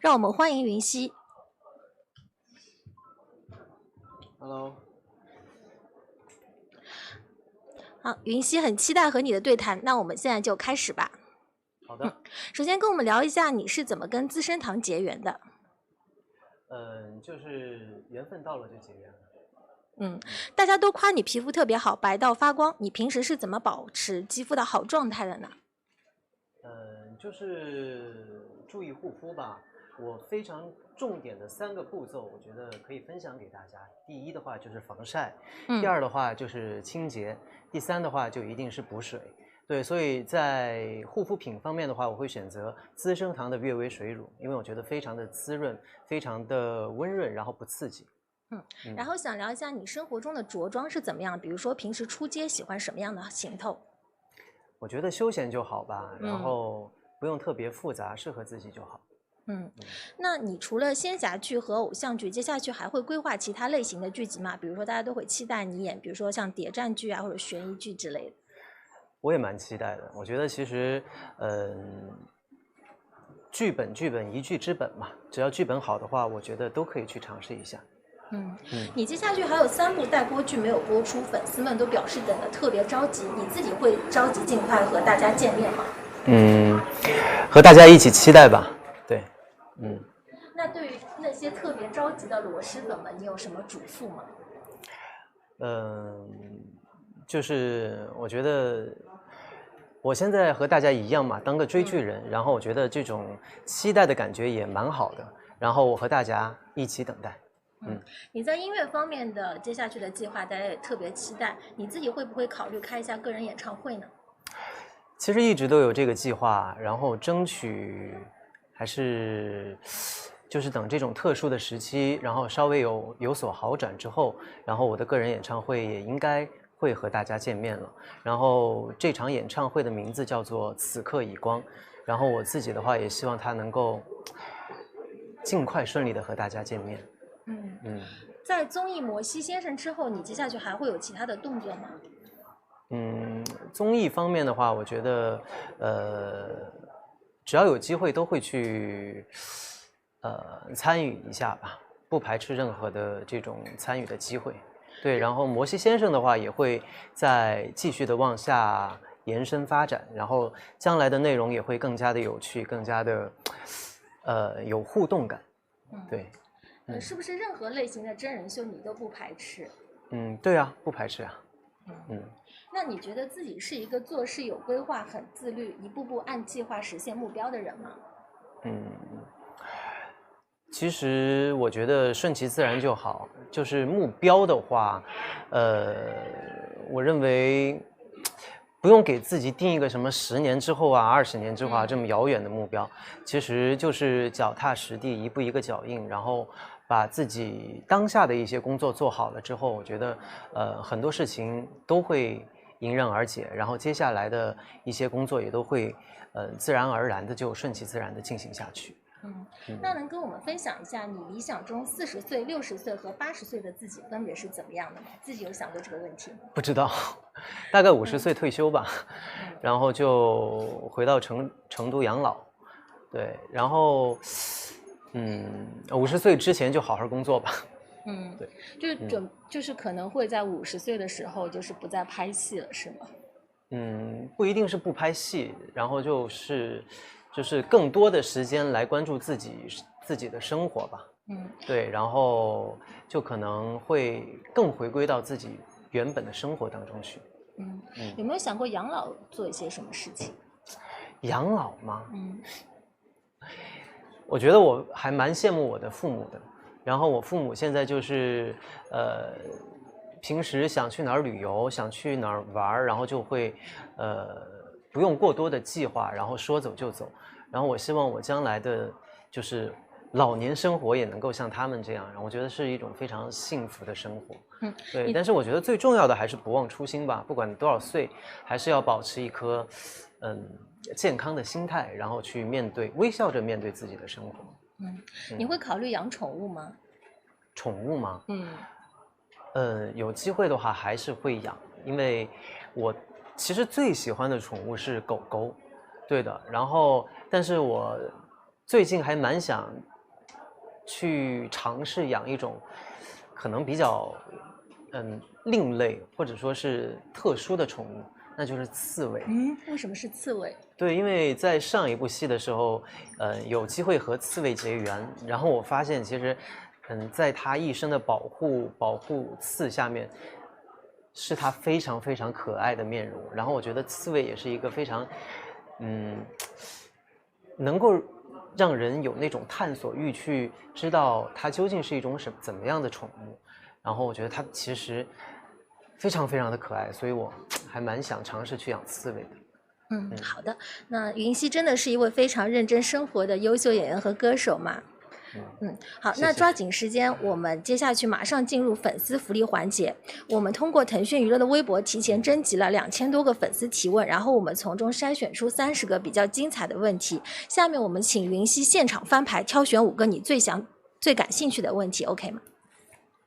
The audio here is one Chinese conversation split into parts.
让我们欢迎云溪。Hello。好，云溪很期待和你的对谈，那我们现在就开始吧。好的。首先跟我们聊一下你是怎么跟资生堂结缘的？就是缘分到了就结缘了。大家都夸你皮肤特别好，白到发光，你平时是怎么保持肌肤的好状态的呢？就是注意护肤吧。我非常重点的3个步骤，我觉得可以分享给大家。第一的话就是防晒，第二的话就是清洁，第3的话就一定是补水。对，所以在护肤品方面的话，我会选择资生堂的悦薇水乳，因为我觉得非常的滋润，非常的温润，然后不刺激。然后想聊一下你生活中的着装是怎么样，比如说平时出街喜欢什么样的行头？我觉得休闲就好吧，然后不用特别复杂，适合自己就好。那你除了仙侠剧和偶像剧，接下去还会规划其他类型的剧集吗？比如说大家都会期待你演，比如说像谍战剧啊或者悬疑剧之类的。我也蛮期待的。我觉得其实，剧本一剧之本嘛，只要剧本好的话，我觉得都可以去尝试一下。你接下去还有3部待播剧没有播出，粉丝们都表示等得特别着急，你自己会着急尽快和大家见面吗？和大家一起期待吧。对。那对于那些特别着急的螺蛳粉们，你有什么嘱咐吗？就是我觉得我现在和大家一样嘛，当个追剧人，然后我觉得这种期待的感觉也蛮好的，然后我和大家一起等待。你在音乐方面的接下去的计划，大家也特别期待，你自己会不会考虑开一下个人演唱会呢？其实一直都有这个计划，然后争取还是就是等这种特殊的时期，然后稍微有所好转之后，然后我的个人演唱会也应该会和大家见面了。然后这场演唱会的名字叫做《此刻已光》，然后我自己的话也希望它能够尽快顺利的和大家见面。在综艺《摩西先生》之后，你接下去还会有其他的动作吗？综艺方面的话，我觉得只要有机会都会去参与一下吧，不排斥任何的这种参与的机会。对，然后摩西先生的话也会再继续的往下延伸发展，然后将来的内容也会更加的有趣，更加的有互动感。对。是不是任何类型的真人秀你都不排斥？对啊，不排斥啊。那你觉得自己是一个做事有规划、很自律、一步步按计划实现目标的人吗？其实我觉得顺其自然就好。就是目标的话，我认为不用给自己定一个什么10年之后啊、20年之后啊这么遥远的目标，其实就是脚踏实地，一步一个脚印，然后把自己当下的一些工作做好了之后，我觉得很多事情都会迎刃而解，然后接下来的一些工作也都会自然而然的就顺其自然的进行下去。那能跟我们分享一下你理想中40岁、60岁和80岁的自己分别是怎么样的吗？自己有想过这个问题吗？不知道，大概50岁退休吧，然后就回到成都养老。对，然后50岁之前就好好工作吧。对，就是可能会在50岁的时候，就是不再拍戏了，是吗？不一定是不拍戏，然后就是更多的时间来关注自己的生活吧。对，然后就可能会更回归到自己原本的生活当中去。有没有想过养老做一些什么事情？养老吗？我觉得我还蛮羡慕我的父母的。然后我父母现在就是平时想去哪儿旅游，想去哪儿玩，然后就会不用过多的计划，然后说走就走。然后我希望我将来的就是老年生活也能够像他们这样，然后我觉得是一种非常幸福的生活。对，但是我觉得最重要的还是不忘初心吧，不管你多少岁，还是要保持一颗健康的心态，然后去微笑着面对自己的生活。你会考虑养宠物吗？宠物吗？有机会的话还是会养，因为我其实最喜欢的宠物是狗狗。对的，然后但是我最近还蛮想去尝试养一种可能比较另类或者说是特殊的宠物，那就是刺猬。为什么是刺猬？对，因为在上一部戏的时候，有机会和刺猬结缘，然后我发现其实，在它一生的保护刺下面，是它非常非常可爱的面容。然后我觉得刺猬也是一个非常，能够让人有那种探索欲，去知道它究竟是一种怎么样的宠物。然后我觉得它其实非常非常的可爱，所以我还蛮想尝试去养刺猬的。好的。那云溪真的是一位非常认真生活的优秀演员和歌手嘛？好，谢谢。那抓紧时间，我们接下去马上进入粉丝福利环节。我们通过腾讯娱乐的微博提前征集了2000多个粉丝提问，然后我们从中筛选出30个比较精彩的问题。下面我们请云溪现场翻牌，挑选5个你最感兴趣的问题 ，OK 吗？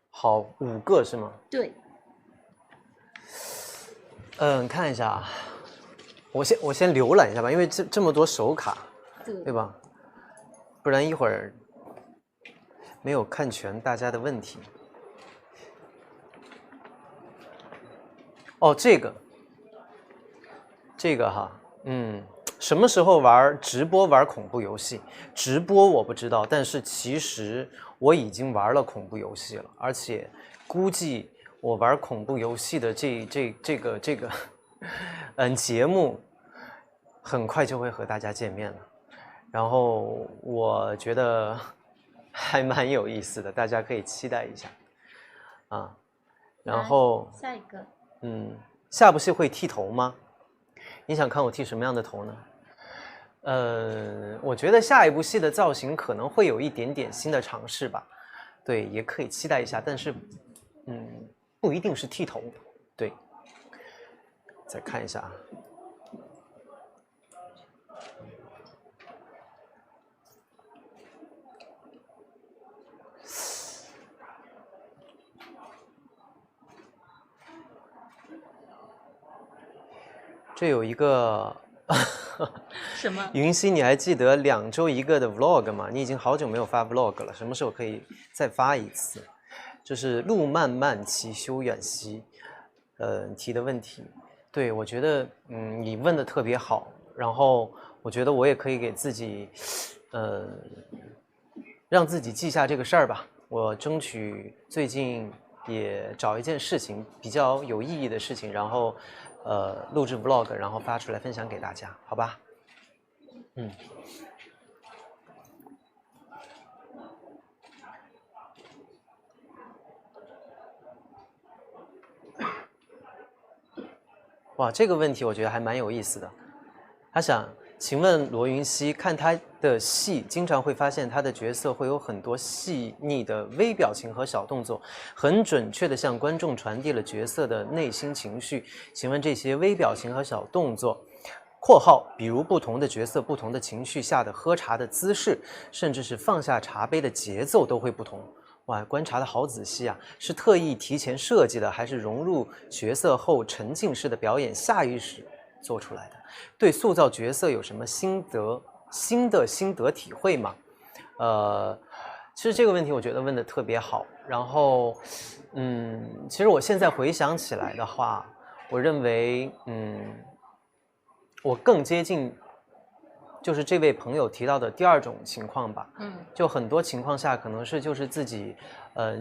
好，5个是吗？对。看一下啊，我先浏览一下吧，因为这么多手卡，对吧？不然一会儿没有看全大家的问题。哦，这个哈，什么时候直播玩恐怖游戏？直播我不知道，但是其实我已经玩了恐怖游戏了，而且估计我玩恐怖游戏的这个节目很快就会和大家见面了，然后我觉得还蛮有意思的，大家可以期待一下啊。然后下一个，下部戏会剃头吗？你想看我剃什么样的头呢？我觉得下一部戏的造型可能会有一点点新的尝试吧，对，也可以期待一下，但是不一定是剃头，对。再看一下啊，这有一个什么？云溪，你还记得2周1个的 vlog 吗？你已经好久没有发 vlog 了，什么时候可以再发一次？就是路漫漫其修远兮，提的问题。对，我觉得你问的特别好，然后我觉得我也可以给自己让自己记下这个事儿吧。我争取最近也找一件事情比较有意义的事情，然后录制 vlog， 然后发出来分享给大家，好吧？哇，这个问题我觉得还蛮有意思的。他想请问罗云熙，看他的戏，经常会发现他的角色会有很多细腻的微表情和小动作，很准确地向观众传递了角色的内心情绪。请问这些微表情和小动作（括号比如不同的角色、不同的情绪下的喝茶的姿势，甚至是放下茶杯的节奏都会不同）。哇，观察的好仔细啊！是特意提前设计的，还是融入角色后沉浸式的表演，下意识做出来的？对塑造角色有什么新的心得体会吗？其实这个问题我觉得问得特别好。然后，其实我现在回想起来的话，我认为，我更接近就是这位朋友提到的第2种情况吧。就很多情况下可能是就是自己，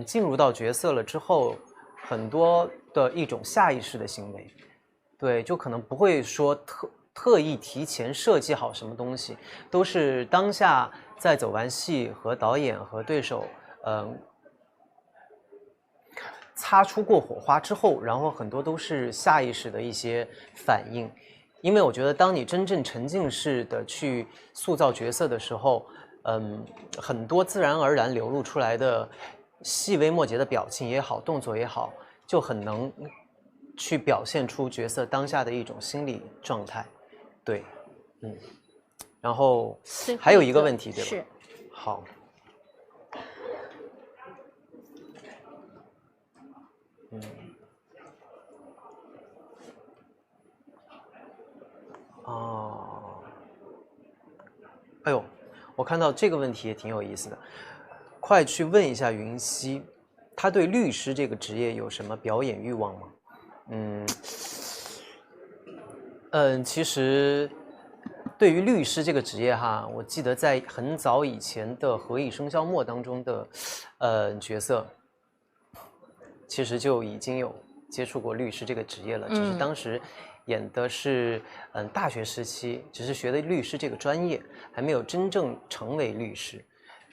进入到角色了之后，很多的一种下意识的行为。对，就可能不会说特意提前设计好什么东西，都是当下在走完戏和导演和对手，擦出过火花之后，然后很多都是下意识的一些反应。因为我觉得，当你真正沉浸式的去塑造角色的时候，很多自然而然流露出来的细微末节的表情也好，动作也好，就很能去表现出角色当下的一种心理状态。对，然后还有一个问题，对吧？是。好。哎呦，我看到这个问题也挺有意思的，快去问一下云溪，他对律师这个职业有什么表演欲望吗？其实对于律师这个职业哈，我记得在很早以前的《何以笙箫默》当中的角色，其实就已经有接触过律师这个职业了，只是当时演的是大学时期，只是学的律师这个专业，还没有真正成为律师。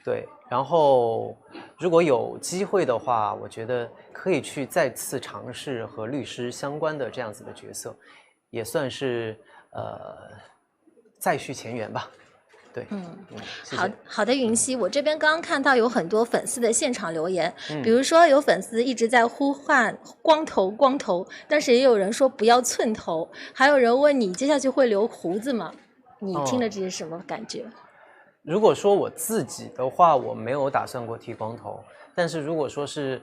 对，然后如果有机会的话，我觉得可以去再次尝试和律师相关的这样子的角色，也算是再续前缘吧。对，谢谢。好的，云溪，我这边刚刚看到有很多粉丝的现场留言，比如说有粉丝一直在呼唤光头，但是也有人说不要寸头，还有人问你接下去会留胡子吗？你听了这是什么感觉？如果说我自己的话，我没有打算过剃光头，但是如果说是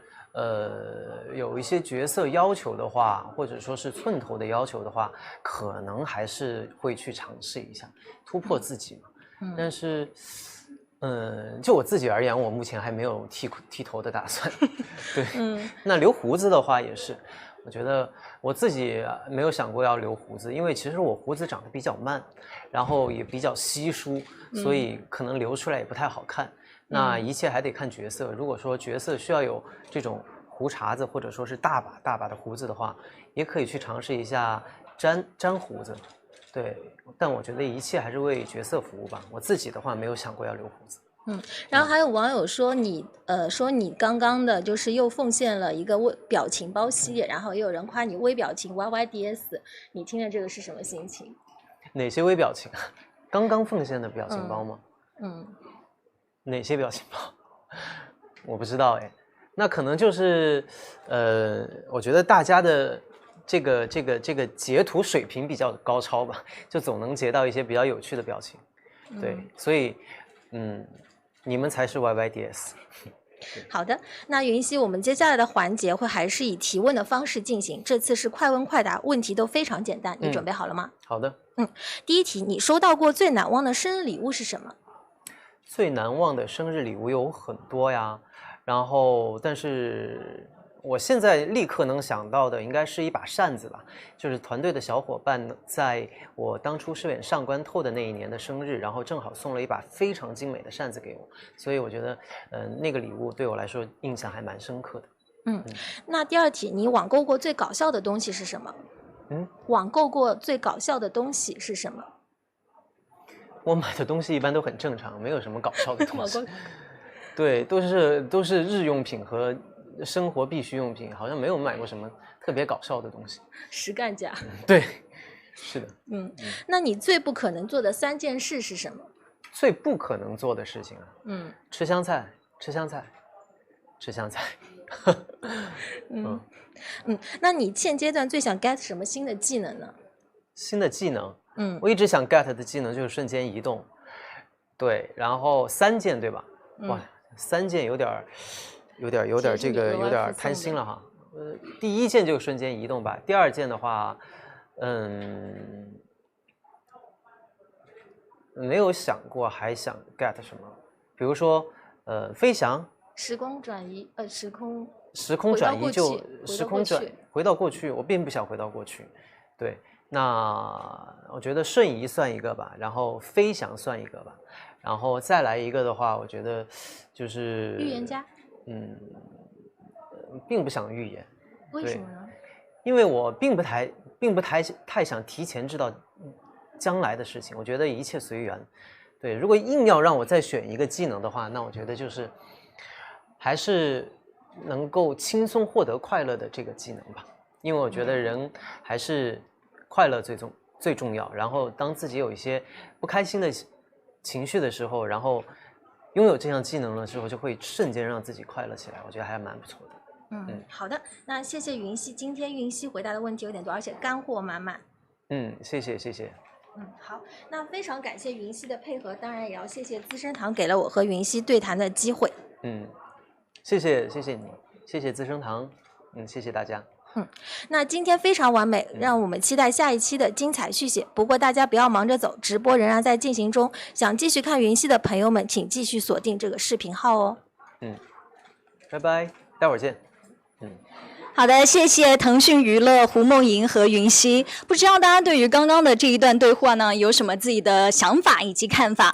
有一些角色要求的话，或者说是寸头的要求的话，可能还是会去尝试一下，突破自己嘛。但是就我自己而言，我目前还没有剃头的打算。对，那留胡子的话也是，我觉得我自己没有想过要留胡子，因为其实我胡子长得比较慢，然后也比较稀疏，所以可能留出来也不太好看。那一切还得看角色，如果说角色需要有这种胡茬子，或者说是大把的胡子的话，也可以去尝试一下粘胡子。对，但我觉得一切还是为角色服务吧。我自己的话没有想过要留胡子。然后还有网友说你刚刚的就是又奉献了一个表情包系列，然后也有人夸你微表情 YYDS， 你听着这个是什么心情？哪些微表情？刚刚奉献的表情包吗？哪些表情包？我不知道哎。那可能就是我觉得大家的这个截图水平比较高超吧，就总能截到一些比较有趣的表情。对，所以你们才是 YYDS。好的，那云溪，我们接下来的环节会还是以提问的方式进行，这次是快问快答，问题都非常简单，你准备好了吗？好的。第一题，你收到过最难忘的生日礼物是什么？最难忘的生日礼物有很多呀，然后但是我现在立刻能想到的应该是一把扇子吧，就是团队的小伙伴在我当初饰演上官透的那一年的生日，然后正好送了一把非常精美的扇子给我，所以我觉得那个礼物对我来说印象还蛮深刻的。那第二题，你网购过最搞笑的东西是什么？网购过最搞笑的东西是什么？我买的东西一般都很正常，没有什么搞笑的东西。对，都是日用品和生活必需用品，好像没有买过什么特别搞笑的东西。实干家。对，是的。那你最不可能做的3件事是什么？最不可能做的事情啊？吃香菜。那你现阶段最想 get 什么新的技能呢？新的技能？我一直想 get 的技能就是瞬间移动。对，然后3件对吧？哇，3件有点这个有点贪心了哈。第1件就是瞬间移动吧，第2件的话，没有想过还想 get 什么，比如说飞翔。时空转移，时空转移就回到过去，我并不想回到过去。对，那我觉得瞬移算一个吧，然后飞翔算一个吧，然后再来一个的话，我觉得就是预言家。并不想预言。为什么呢？因为我并不太想提前知道将来的事情，我觉得一切随缘。对，如果硬要让我再选一个技能的话，那我觉得就是还是能够轻松获得快乐的这个技能吧，因为我觉得人还是快乐最重要。然后当自己有一些不开心的情绪的时候，然后拥有这项技能了之后，就会瞬间让自己快乐起来，我觉得还蛮不错的。好的，那谢谢云溪，今天云溪回答的问题有点多，而且干货满满。谢谢。好，那非常感谢云溪的配合，当然也要谢谢资生堂给了我和云溪对谈的机会。谢谢你，谢谢资生堂，谢谢大家。那今天非常完美，让我们期待下一期的精彩续写。不过大家不要忙着走，直播仍然在进行中，想继续看云溪的朋友们，请继续锁定这个视频号哦。拜拜，待会儿见。好的，谢谢腾讯娱乐、胡梦莹和云溪。不知道大家对于刚刚的这一段对话呢，有什么自己的想法以及看法？